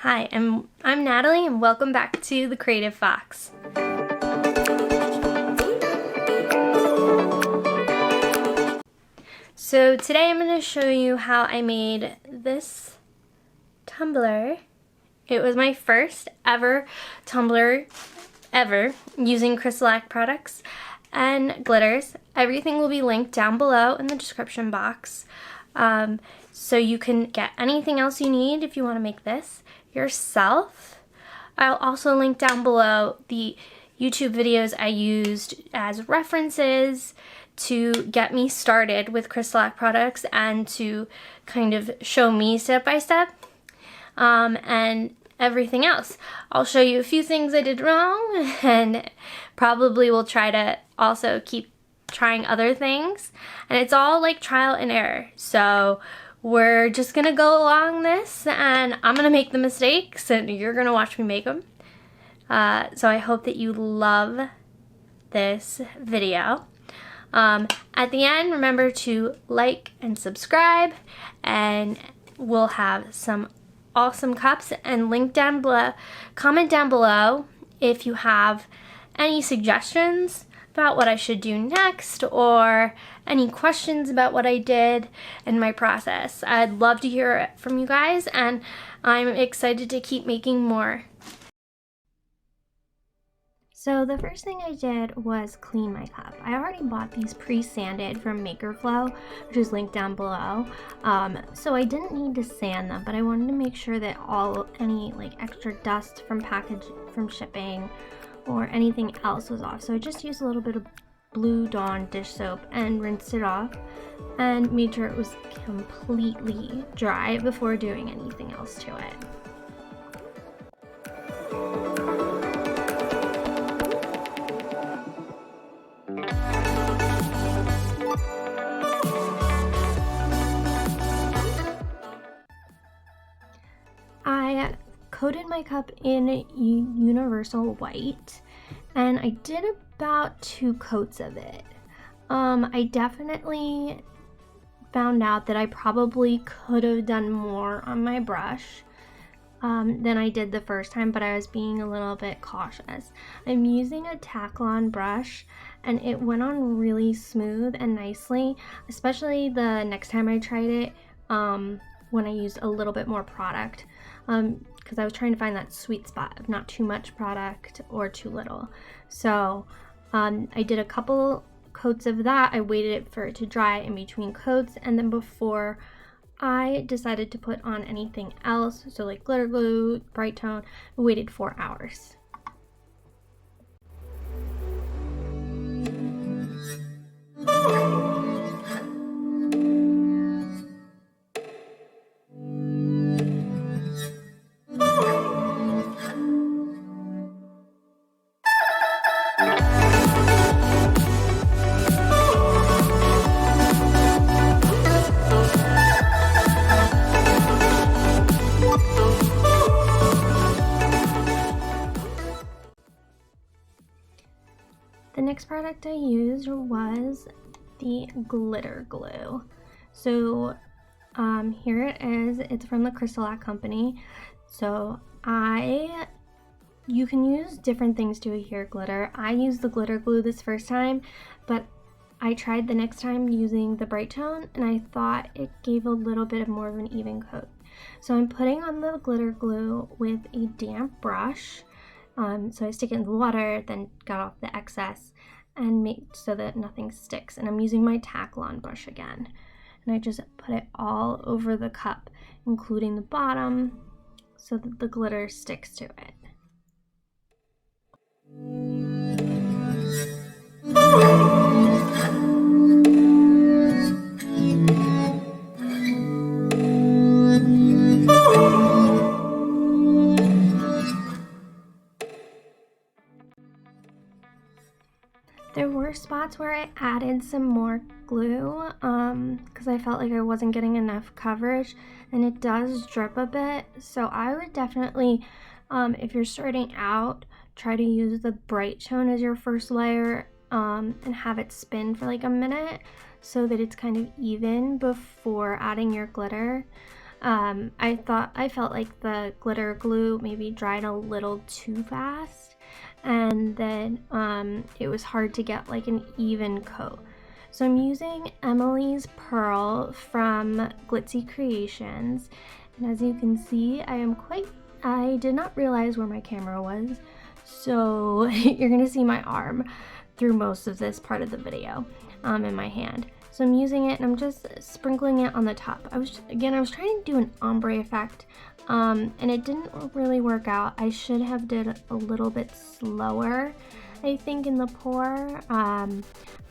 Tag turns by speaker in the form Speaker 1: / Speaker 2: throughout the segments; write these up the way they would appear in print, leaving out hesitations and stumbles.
Speaker 1: Hi, I'm Natalie and welcome back to The Creative Fox. So today I'm going to show you how I made this tumbler. It was my first ever tumbler using Crystalac Products and glitters. Everything will be linked down below in the description box. So you can get anything else you need if you want to make this yourself. I'll also link down below the YouTube videos I used as references to get me started with Crystalac products and to kind of show me step by step and everything else. I'll show you a few things I did wrong and probably will try to also keep trying other things, and it's all like trial and error. So we're just gonna go along this and I'm gonna make the mistakes and you're gonna watch me make them. So I hope that you love this video. At the end, remember to like and subscribe, and we'll have some awesome cups, and link down below, comment down below if you have any suggestions about what I should do next or any questions about what I did in my process. I'd love to hear it from you guys, and I'm excited to keep making more. So the first thing I did was clean my cup. I already bought these pre-sanded from Makerflow, which is linked down below. So I didn't need to sand them, but I wanted to make sure that any like extra dust from shipping or anything else was off. So I just used a little bit of Blue Dawn dish soap and rinsed it off and made sure it was completely dry before doing anything else to it. I coated my cup in universal white, and I did about 2 coats of it. I definitely found out that I probably could have done more on my brush than I did the first time, but I was being a little bit cautious. I'm using a Taklon brush, and it went on really smooth and nicely, especially the next time I tried it when I used a little bit more product, because I was trying to find that sweet spot of not too much product or too little. So I did a couple coats of that. I waited for it to dry in between coats, and then before I decided to put on anything else, so like glitter glue, bright tone, I waited 4 hours. The next product I used was the glitter glue. So here it is. It's from the Crystalac company. So you can use different things to adhere glitter. I used the glitter glue this first time, but I tried the next time using the bright tone, and I thought it gave a little bit more of an even coat. So I'm putting on the glitter glue with a damp brush. So I stick it in the water, then got off the excess and make so that nothing sticks. And I'm using my Taklon brush again. And I just put it all over the cup, including the bottom, so that the glitter sticks to it. There were spots where I added some more glue because I felt like I wasn't getting enough coverage, and it does drip a bit. So I would definitely, if you're starting out, try to use the bright tone as your first layer and have it spin for like a minute so that it's kind of even before adding your glitter. I felt like the glitter glue maybe dried a little too fast, and then it was hard to get like an even coat. So I'm using Emily's Pearl from Glitzy Creations, and as you can see, I did not realize where my camera was, so you're gonna see my arm through most of this part of the video in my hand. So I'm using it and I'm just sprinkling it on the top. I was trying to do an ombre effect, and it didn't really work out. I should have did a little bit slower, I think, in the pour.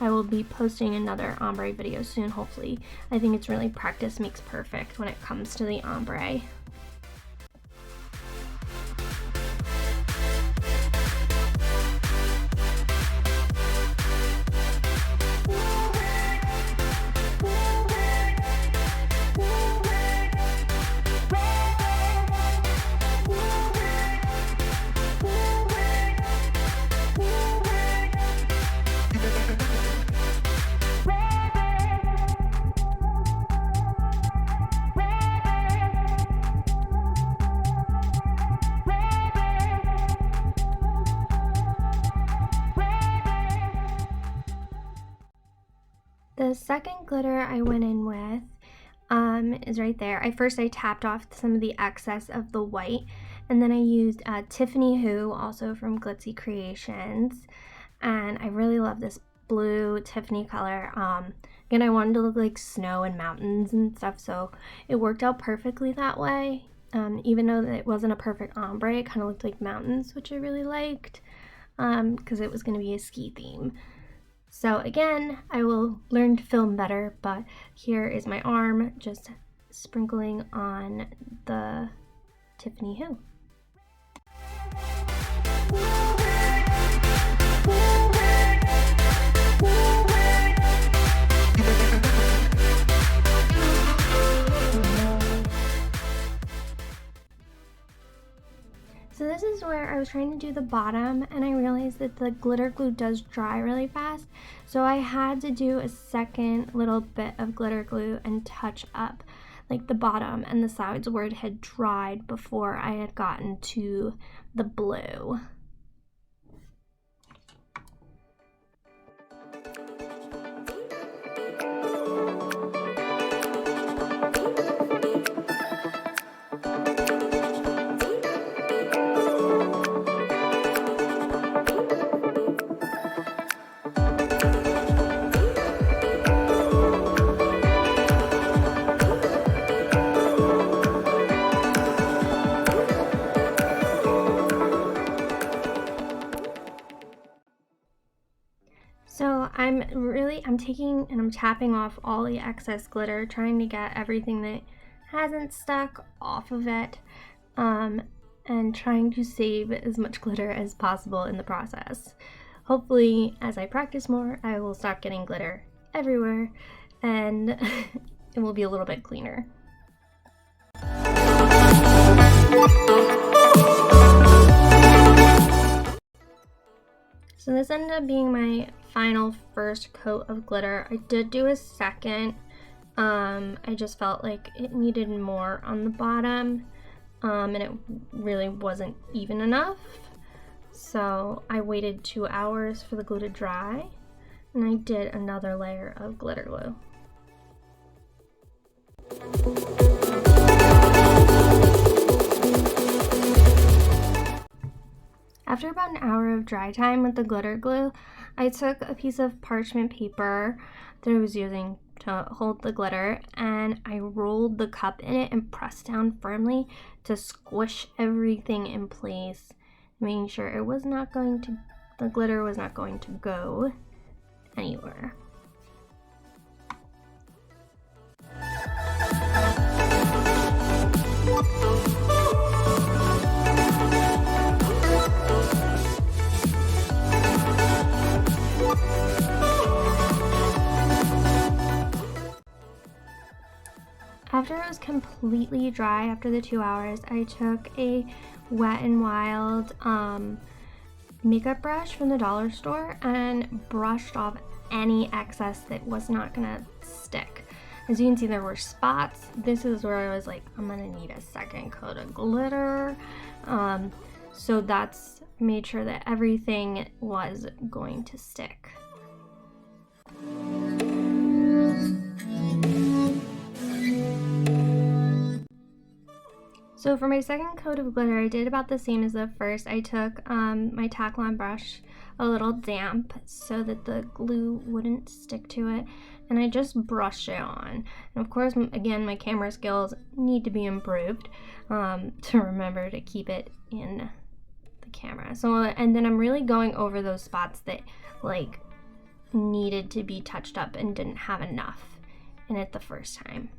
Speaker 1: I will be posting another ombre video soon, hopefully. I think it's really practice makes perfect when it comes to the ombre. The second glitter I went in with is right there. First I tapped off some of the excess of the white, and then I used Tiffany Who, also from Glitzy Creations, and I really love this blue Tiffany color. Again, I wanted to look like snow and mountains and stuff, so it worked out perfectly that way. Even though it wasn't a perfect ombre, it kind of looked like mountains, which I really liked, because it was going to be a ski theme. So again, I will learn to film better, but here is my arm just sprinkling on the Tiffany Who. So this is where I was trying to do the bottom, and I realized that the glitter glue does dry really fast, so I had to do a second little bit of glitter glue and touch up like the bottom and the sides where it had dried before I had gotten to the blue. So I'm taking and I'm tapping off all the excess glitter, trying to get everything that hasn't stuck off of it, and trying to save as much glitter as possible in the process. Hopefully, as I practice more, I will stop getting glitter everywhere, and it will be a little bit cleaner. So this ended up being my final first coat of glitter. I did do a second. I just felt like it needed more on the bottom, and it really wasn't even enough. So I waited 2 hours for the glue to dry, and I did another layer of glitter glue. After about an hour of dry time with the glitter glue, I took a piece of parchment paper that I was using to hold the glitter, and I rolled the cup in it and pressed down firmly to squish everything in place, making sure the glitter was not going to go anywhere. After it was completely dry, after the 2 hours, I took a Wet n Wild makeup brush from the dollar store and brushed off any excess that was not gonna stick. As you can see, there were spots. This is where I was like, I'm gonna need a second coat of glitter. So that's made sure that everything was going to stick. So for my second coat of glitter, I did about the same as the first. I took my Taklon brush, a little damp, so that the glue wouldn't stick to it, and I just brushed it on. And of course, again, my camera skills need to be improved to remember to keep it in the camera. So, and then I'm really going over those spots that like needed to be touched up and didn't have enough in it the first time.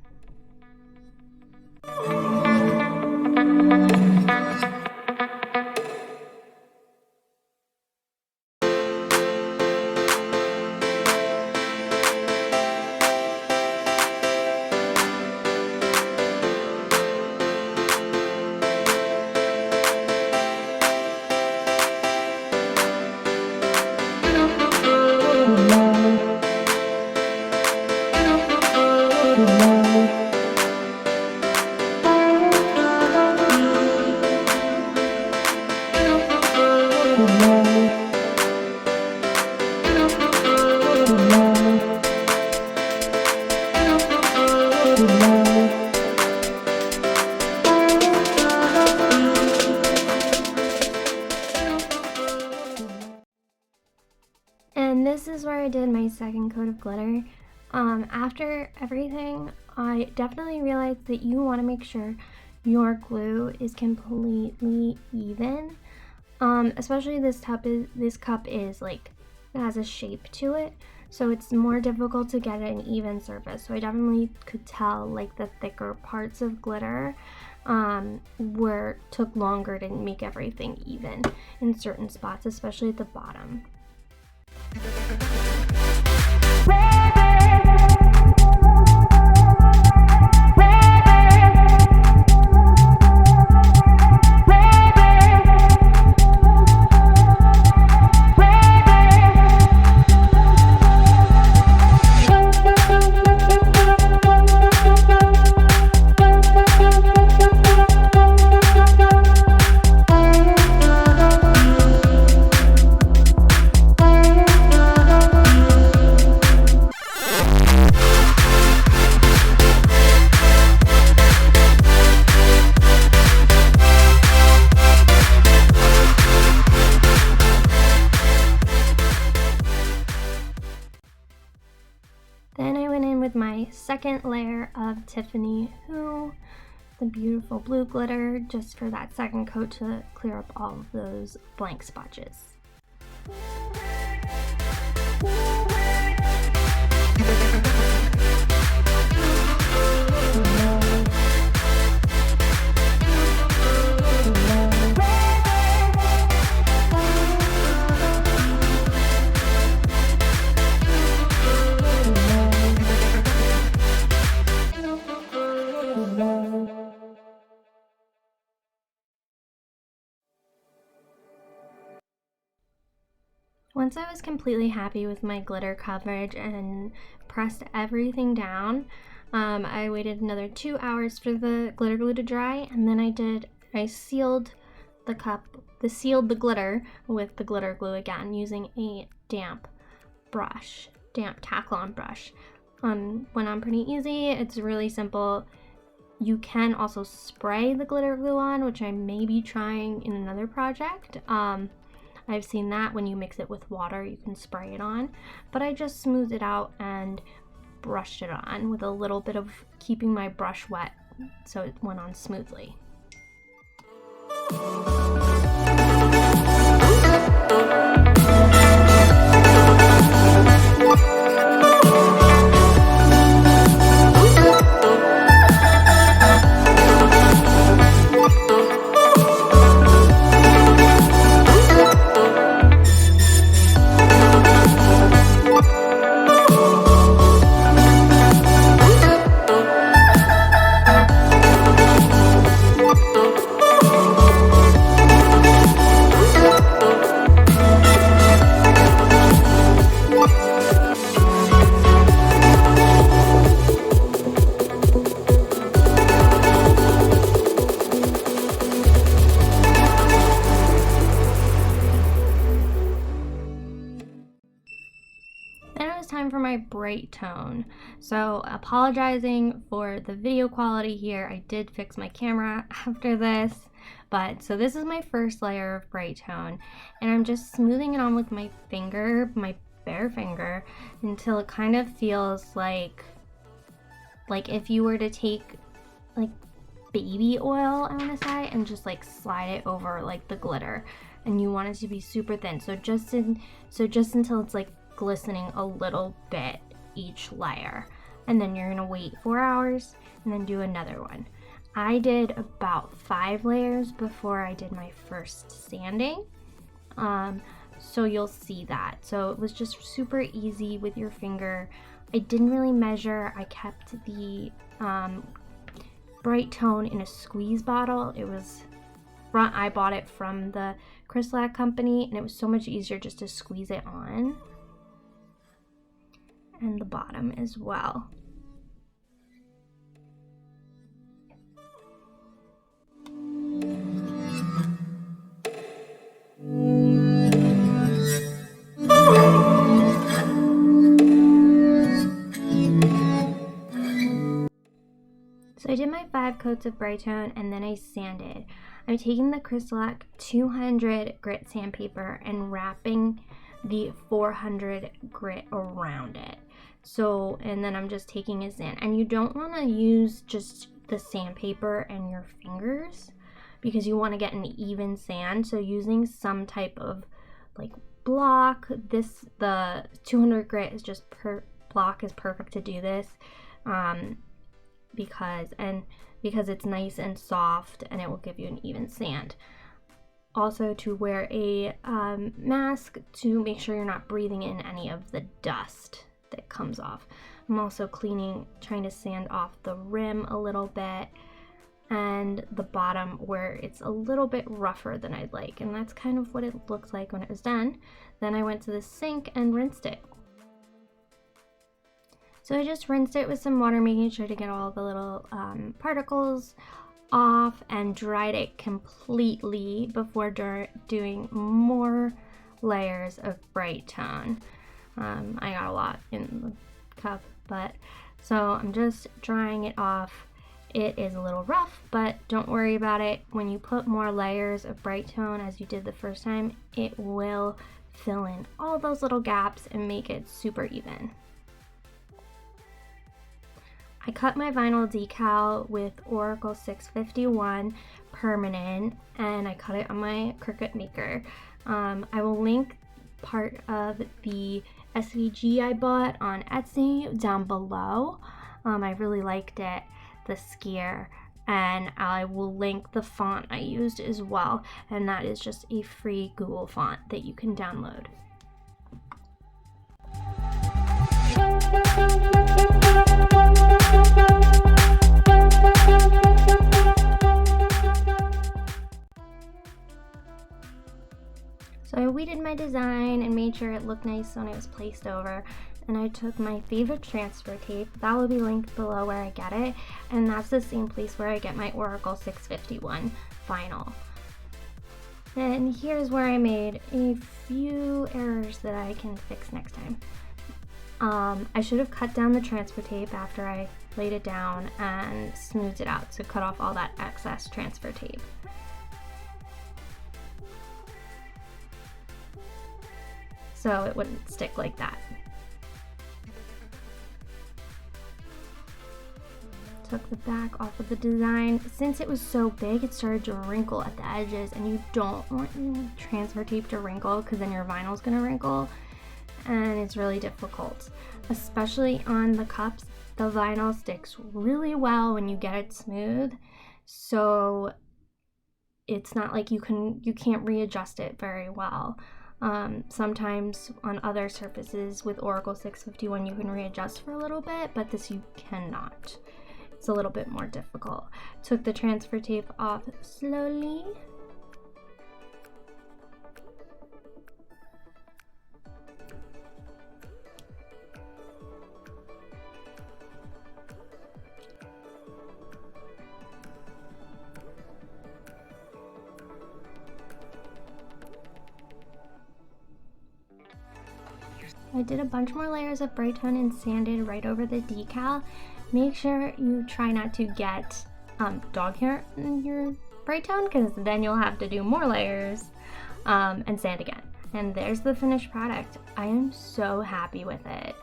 Speaker 1: And this is where I did my second coat of glitter. After everything, I definitely realized that you want to make sure your glue is completely even. Especially this cup is like, it has a shape to it, so it's more difficult to get an even surface. So I definitely could tell like the thicker parts of glitter took longer to make everything even in certain spots, especially at the bottom. Then I went in with my second layer of Tiffany Who, the beautiful blue glitter, just for that second coat to clear up all of those blank spotches. Once I was completely happy with my glitter coverage and pressed everything down, I waited another 2 hours for the glitter glue to dry, and then I sealed the cup, sealed the glitter with the glitter glue again using a damp Taklon brush. Went on pretty easy. It's really simple. You can also spray the glitter glue on, which I may be trying in another project. I've seen that when you mix it with water, you can spray it on, but I just smoothed it out and brushed it on with a little bit of keeping my brush wet so it went on smoothly. my bright tone. So apologizing for the video quality here. I did fix my camera after this. But so this is my first layer of bright tone, and I'm just smoothing it on with my finger, my bare finger, until it kind of feels like if you were to take like baby oil, I want to say, and just like slide it over like the glitter, and you want it to be super thin. So just until it's like glistening a little bit each layer, and then you're gonna wait 4 hours and then do another one. I did about 5 layers before I did my first sanding, so you'll see that. So it was just super easy with your finger. I didn't really measure. I kept the bright tone in a squeeze bottle. I bought it from the Crystalac company, and it was so much easier just to squeeze it on, and the bottom as well. So I did my 5 coats of bright tone, and then I sanded. I'm taking the Crystalac 200 grit sandpaper and wrapping the 400 grit around it. So, and then I'm just taking a sand. And you don't want to use just the sandpaper and your fingers, because you want to get an even sand. So using some type of like block, the 200 grit is just block is perfect to do this. Because it's nice and soft, and it will give you an even sand. Also, to wear a mask to make sure you're not breathing in any of the dust that comes off. I'm also trying to sand off the rim a little bit, and the bottom where it's a little bit rougher than I'd like, and that's kind of what it looked like when it was done. Then I went to the sink and rinsed it. So I just rinsed it with some water, making sure to get all the little particles off, and dried it completely before doing more layers of bright tone. I got a lot in the cup, so I'm just drying it off. It is a little rough, but don't worry about it. When you put more layers of bright tone, as you did the first time, it will fill in all those little gaps and make it super even. I cut my vinyl decal with Oracle 651 permanent, and I cut it on my Cricut Maker. I will link part of the SVG I bought on Etsy down below. I really liked it, the skier, and I will link the font I used as well, and that is just a free Google font that you can download. So I weeded my design and made sure it looked nice when it was placed over, and I took my favorite transfer tape, that will be linked below where I get it, and that's the same place where I get my Oracle 651 vinyl. And here's where I made a few errors that I can fix next time. I should have cut down the transfer tape after I laid it down and smoothed it out, so cut off all that excess transfer tape. So it wouldn't stick like that. Took the back off of the design. Since it was so big, it started to wrinkle at the edges, and you don't want your transfer tape to wrinkle, because then your vinyl's gonna wrinkle, and it's really difficult. Especially on the cups, the vinyl sticks really well when you get it smooth, so it's not like you can't readjust it very well. Sometimes on other surfaces with Oracle 651 you can readjust for a little bit, but this you cannot. It's a little bit more difficult. Took the transfer tape off slowly. I did a bunch more layers of Bright Tone and sanded right over the decal. Make sure you try not to get dog hair in your Bright Tone, because then you'll have to do more layers and sand again. And there's the finished product. I am so happy with it.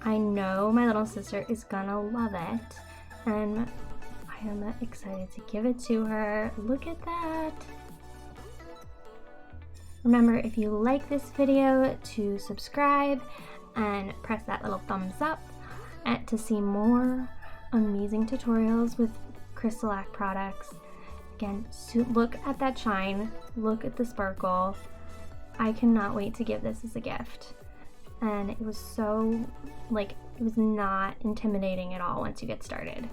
Speaker 1: I know my little sister is gonna love it, and I am excited to give it to her. Look at that. Remember, if you like this video, to subscribe and press that little thumbs up and to see more amazing tutorials with Crystalac products. Again, look at that shine, look at the sparkle. I cannot wait to give this as a gift. And it was so, it was not intimidating at all once you get started.